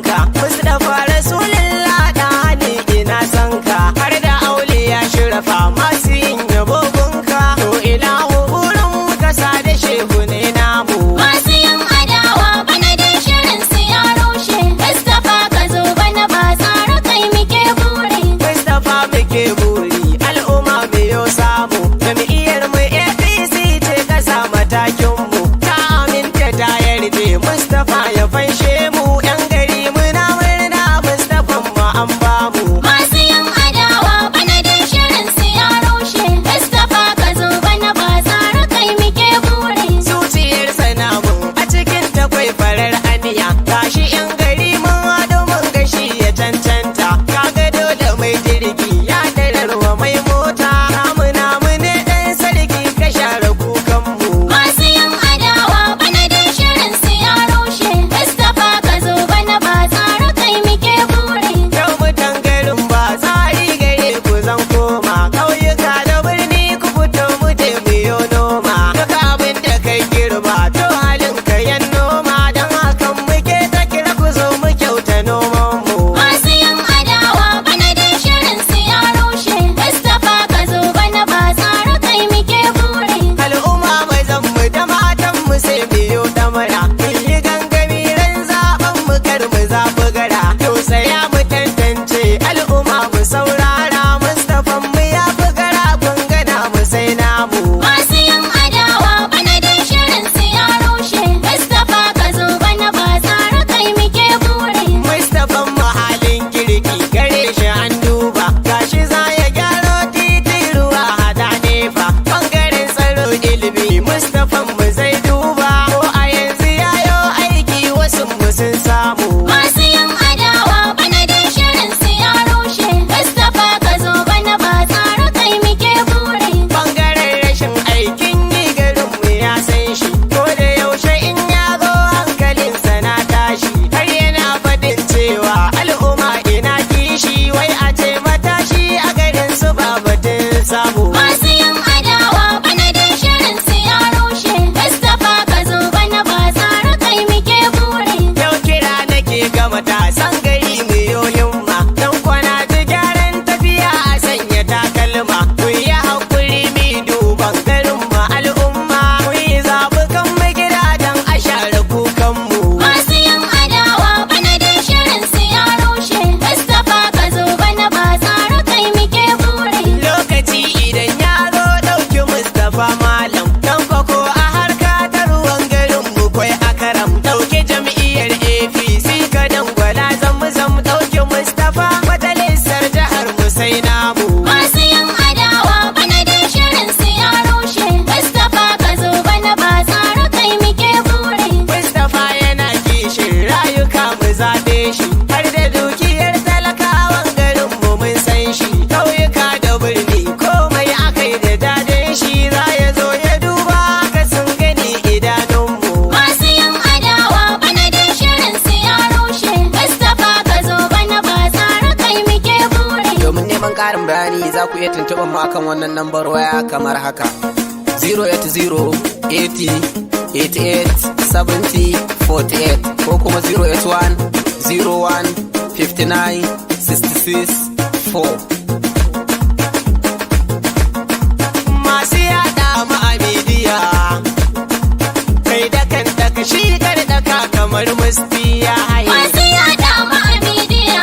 ka Mustapha Rasulullah da hani ina san ka har da auliya shirafa masu yin yabo gunka to ilahu burin muka sa da shehu ne namu masu yin adawa bana dai shirin su ya rushe Mustapha ka zo bana ba tsara kai muke buri Mustapha muke buri al'umma me yo samu jam'iyyar mu APC ce kasa matakin mu ta aminta ta yarda Mustapha ya fanshe mu yan gari muna murna Mustapha mu an bamu masu yin adawa bana dai shirin su ya rushe Mustapha ka zo bana ba tsara kai muke buri zuciyar sanamu a cikin takwai farar aniya gashi yan gari mun haɗu mun gashi ya cancanta kaga dole mai jirgi ya dararwa mai mota namu ne ɗan sarki ka share kukan mu masu yin adawa bana dai shirin su ya rushe Mustapha ka zo bana ba tsara kai muke buri yau mutan garin ba tsari gare ku zan koma ƙauyuka da birni ku fito mu je mu yo noma duk abin da kai girma to halin ka yan noma don hakan muke ta kira ku zo mu kyauta noman mu masu yin adawa bana dai shirin su ya rushe Mustapha ka zo bana ba tsara kai muke buri al'umma mai zan mu da matan mu sai mu yo damara mun yi gangami ran zaben mu kar mu zafi gara to saya mu tantance al'umma mu saurara Mustapha mu ya fi gara kun gana mu sai namu masu yin adawa bana dai shirin su ya rushe Mustapha ka zo bana ba tsara kai muke buri Mustapha mahalin kirki gare shi an duba gashi za ya gyaro titi ruwa hada nefa bangaren tsaro ilimi Mustapha mu zai duba ko a yanzu yayo aiki wasu mu sun samu masu yin adawa bana dai shirin su ya rushe Mustapha ka zo bana ba tsara kai muke buri bangaren rashin aikin yi garin mu ya san shi ko da yaushe in ya zo hankalinsa na tashi har yana faɗin cewa al'umma ina kishi wai a ce matashi a garin su ba batun samu masu yin adawa bana dai shirin su ya rushe Mustapha ka zo bana ba tsara kai muke buri yau kira nake ga matasan gari mu yo himma dan kwana ji gyaran tafiya a sanya takalma ku yi hakuri mi duban garin mu al'umma ku yi zabukan mu gidajen a share kukan mu masu yin adawa bana dai shirin su ya rushe Mustapha ka zo bana ba tsara kai muke buri lokaci idan ya zo ɗauki Mustapha malam dan kwako a harka ta ruwan garin mu kwai akaram ɗauki jam'iyyar APC ka dangwala zam ɗauki Mustapha majalisar jihar mu sai namu masu yin adawa bana dai shirin su ya rushe Mustapha ka zo bana ba tsara kai muke buri Mustapha yana kishin rayuka mu zaɓe shi har da dukiyar talakawan garin mu mun san shi ƙauyuka da birni komai akai da dadin shi za ya zo ya duba ka sun gani idanunmu masu yin adawa bana dai shirin su ya rushe Mustapha ka zo bana ba tsara kai muke buri Domin neman ƙarin bayani za ku iya tuntuɓar mu akan wannan lambar waya kamar haka 08088887048 ko kuma 081015966 masu yaɗa mu a midiya kai da kan daka shi daka kamar mustiya haye masu yada mu a midiya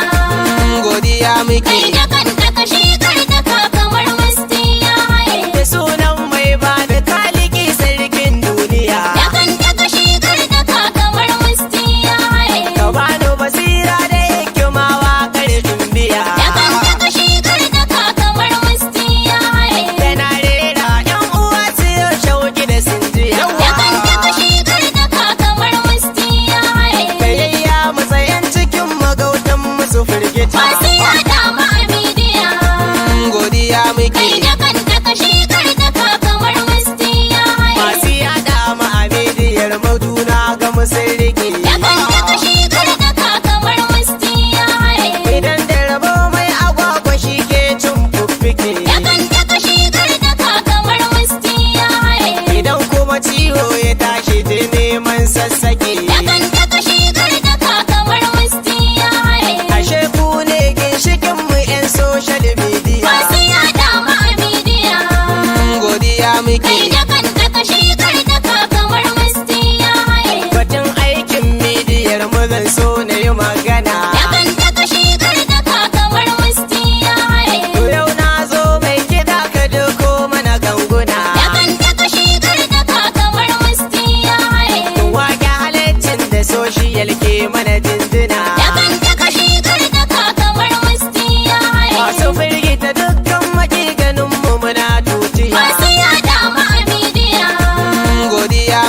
godiya muke kai da kan daka shi daka kamar musti ya haye da sunan mai ba da kaliki sarkin duniya da kan daka shi daka kamar musti ya haye ka bani basira da hikima waƙar jumbiya da kan daka shi daka kamar musti ya haye yana rera yan uwa su yau shauki da sinjiya da kan daka shi daka kamar musti ya haye kayayya matsayin cikin magautan musu firgita masu yada mu a midiya godiya muke kai da kan daka shi daka kamar musti ya haye masu yaɗa mu a midiyar maduna ga musiriki da kan daka shi daka kamar musti ya haye idan da rabo mai agwagwa shi ke cin fuffike yakan daka shi daka kamar musti ya haye idan kuma ciwo ya tashi je neman sassake yakan daka shi daka kamar musti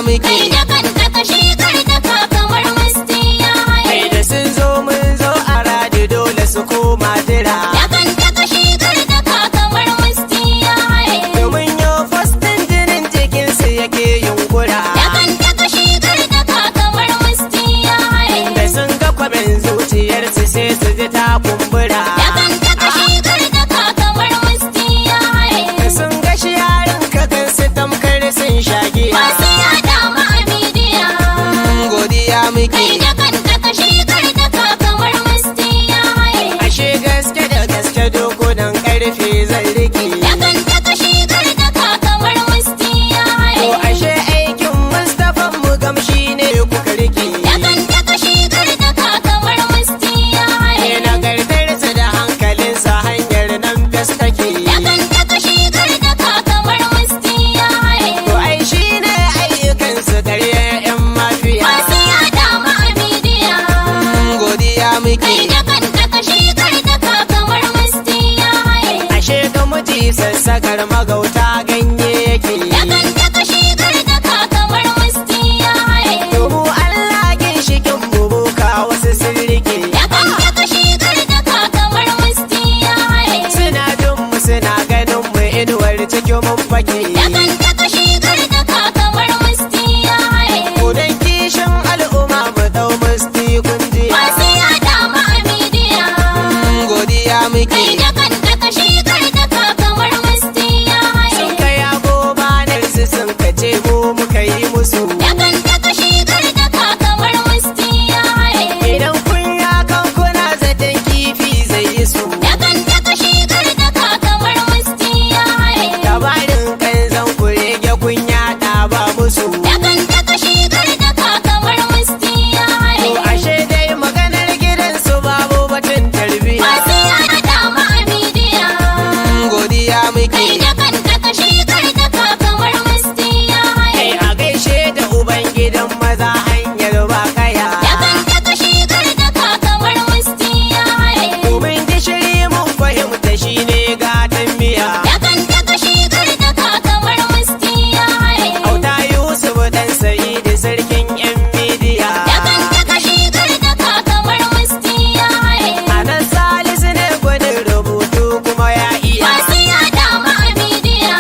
muke. Kai da kanta ka shekar da ka kamar musti ya Kai haye. da sun zo mun zo a radi dole su koma jira. Da kanta ka shekar da ka kamar musti ya haye. Domin yau fastin jinin jikinsu yake yunkura. Da kanta ka shekar da ka kamar musti ya haye. Da sun ga kwamin zuciyarsu sai su ji ta kumbura. Da kanta ka shekar da ka kamar musti ya haye. Da sun ga shi yarin ka gansu tamkar sun shagiya. Masu yada ma a midiya. Godiya muke. Kai da kanta ka shekar da ka kamar musti ya haye. Ashe gaske da gaske dokunan karfe zan rike. Da kanta ka shekar da ka kamar musti ya haye. To ashe aikin Mustapha mu gamshi ne kuka rike. Da kanta ka shekar da ka kamar musti ya haye. Ne nagartarsa da hankalinsa hanyar nan fes take. Da kanta ka shekar da ka kamar musti ya haye. To ai shi ne ayyukansu karye 'yan mafiya. Masu yada ma a midiya. Godiya muke. Kai da kanta ka shekar da ka kamar musti ya haye. Ashe ga muji sassakar magauta ganye yake. Da kanta ka shekar da ka kamar musti ya haye. Domin Allah ginshikin bubuka wasu sun rike. Da kanta ka shekar da ka kamar musti ya haye. Suna jin mu suna ganin mu inuwar cikin mun fake. Da kanta ka shekar da ka kamar musti ya haye. Kudan kishin al'umma mu dau musti kunjiya. Masu yada ma a midiya. Godiya muke. Kai da kanta ka shekar da ka kamar musti ya haye. Sun kai agobanar su sun kace mu muka yi musu. Da kanta ka shekar da ka kamar musti ya haye. Idan kun ya kan kuna zaton kifi zai yi su. Da kanta ka shekar da ka kamar musti ya haye. Labarin kan zan ku rege kun yaɗa ba musu. Da kanta ka shekar da ka kamar musti ya haye. To ashe dai maganar gidansu babu batun tarbiya. Masu yada ma a midiya. Godiya muke. Kai da kanta ka shekar da ka kamar musti ya haye. Kai a gaishe da uban gidan maza hanyar ba kaya. Da kanta ka shekar da ka kamar musti ya haye. Domin gishiri mun fahimta shi ne gatan miya. Da kanta ka shekar da ka kamar musti ya haye. Auta Yusuf dan Sa'idu sarkin 'yan midiya. Da kanta ka shekar da ka kamar musti ya haye. Anan Salisu ne gwanin rubutu kuma ya iya. Masu yada ma a midiya.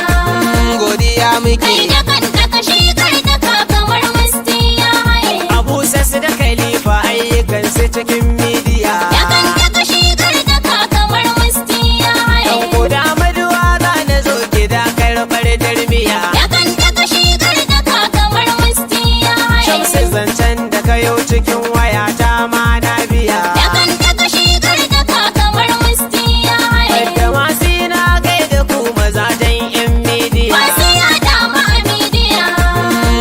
Godiya muke. Kai da kanta ka shekar da ka kamar musti ya haye. Abu Sassu da Khalifa ayyukansu cikin midiya. Da kanta ka shekar da ka kamar musti ya haye. Dan koda maduwa za na zo gida karɓar darmiya. Da kanta ka shekar da ka kamar musti ya haye. Shamsu zancen da kayo cikin wayata ma na biya. Da kanta ka shekar da ka kamar musti ya haye. Da masu na gaida ku maza dan 'yan midiya. Masu yada ma a midiya.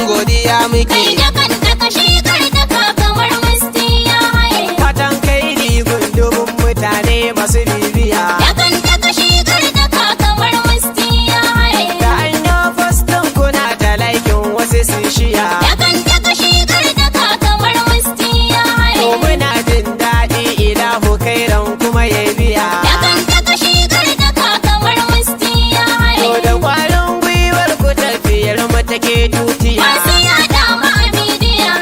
Godiya muke. Kai da kanta ka shekar da ka kamar musti ya haye. Fatan kai rigun dubun mutane masu bibiya. Da kanta ka shekar da ka kamar musti ya haye. Da an yi fastin kuna da laikin wasu sun shiya. Da kanta ka shekar da ka kamar musti ya haye. To muna jin daɗi ilahu kairan kuma ya biya. Da kanta ka shekar da ka kamar musti ya haye. To da kwarin gwiwar ku tafiyar mu take tutiya. Masu yada ma a midiya.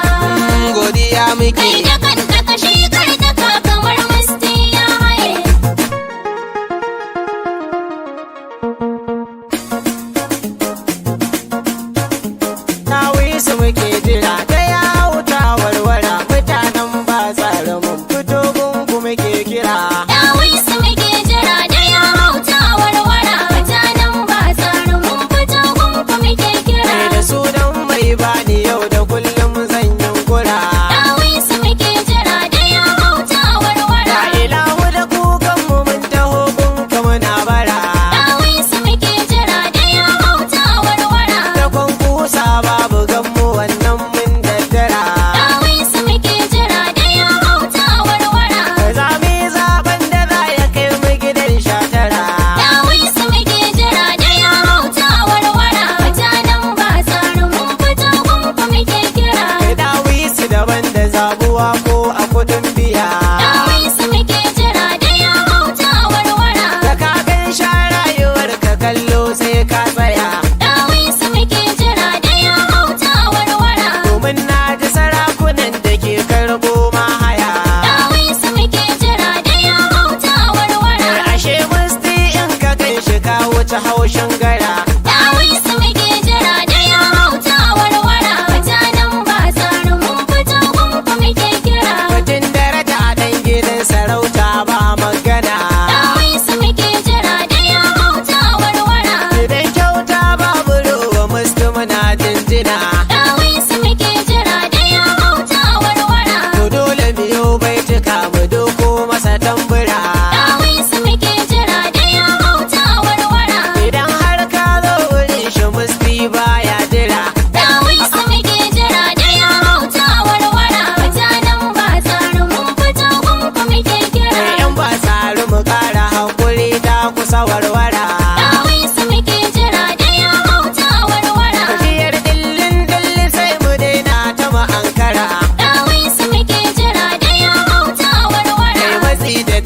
Godiya muke. Kai da kanta ka shekar da ka kamar musti ya haye.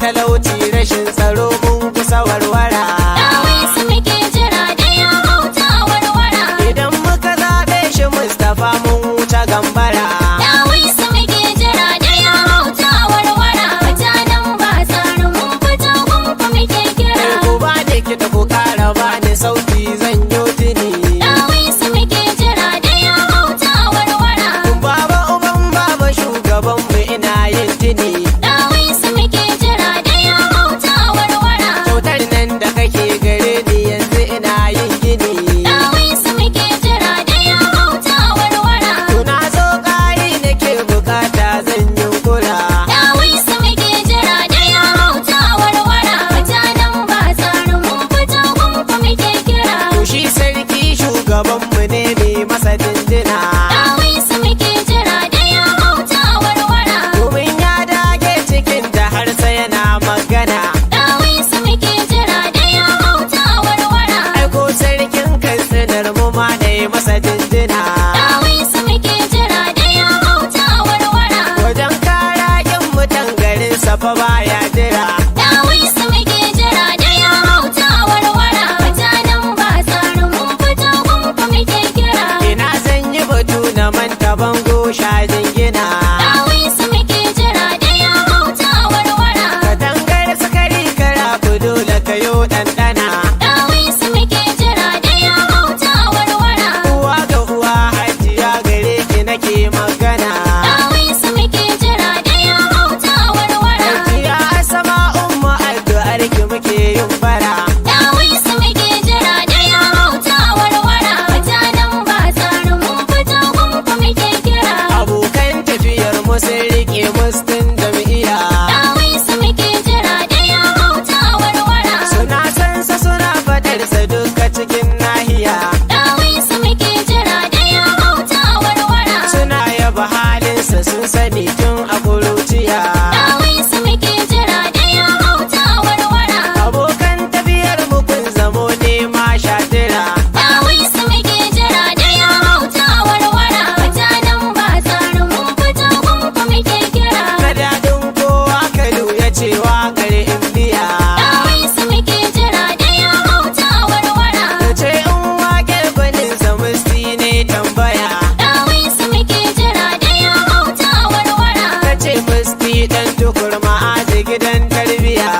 talauci rashin tsaro mun kusa warwara. Dawisu muke jira da ya hauta warwara. Idan muka zaɓe shi Mustapha mun wuce gambara. Dawisu muke jira da ya hauta warwara. Mutanen ba tsaro mun fito gunku muke kira. Kai ku ba ni kiɗa ku ƙara ba ni sauti zan yo tuni. Dawisu muke jira da ya hauta warwara. Baba uban baba shugaban mu ina yin tuni. Dawisu muke jira da ya hauta warwara. Kyautar nan da kake gare ni yanzu ina yin gini. Dawisu muke jira da ya hauta warwara. Tuna zo ƙari nake bukata zan yi kula. Dawisu muke jira da ya hauta warwara. Mutanen ba tsaro mun fito gunku muke kira. To shi sarki shugaban mu ne mai masa dindina. Dawisu muke jira da ya hauta warwara. Domin ya dage cikin da har sai yana magana. Dawisu muke jira da ya hauta warwara. Aiko sarkin katsinar mu ma ne masa dindina. Dawisu muke jira da ya hauta warwara. Wajen kara yin mutan garin safa baya jira. Dawisu muke jira da ya hauta warwara. Mutanen ba tsaro mun fito gunku muke kira. Ina zan yi batu na manta bango shajin gina. Dawisu muke jira da ya hauta warwara. Katangar sukari kara ku dole kayo ɗanɗana. Dawisu muke jira da ya hauta warwara. Uwa ga uwa hajiya gare ki nake magana. Dawisu muke jira da ya hauta warwara. Hajiya asama umma addu'ar ki muke yin bara. Dawisu muke jira da ya hauta warwara. Mutanen ba tsaro mun fito gunku muke kira. Abokan tafiyar mu sun rike mustin jam'iyya. Dawisu muke jira da ya hauta warwara. Suna san sa suna fadar sa duka cikin nahiya. Dawisu muke jira da ya hauta warwara. Suna yaba halinsa sun sani tun a kuruciya. Dawisu muke jira da ya hauta warwara. Abokan tafiyar mu kun zamo nema shatira. Dawisu muke jira da ya hauta warwara. Mutanen ba tsaro mun fito gunku muke kira. Na daɗin kowa kalu ya ce waƙar indiya. Dawisu muke jira da ya hauta warwara. Ta ce in waƙar gwanin musti ne tambaya. Dawisu muke jira da ya hauta warwara. Ta ce musti ɗan tukur ma'aji gidan tarbiya.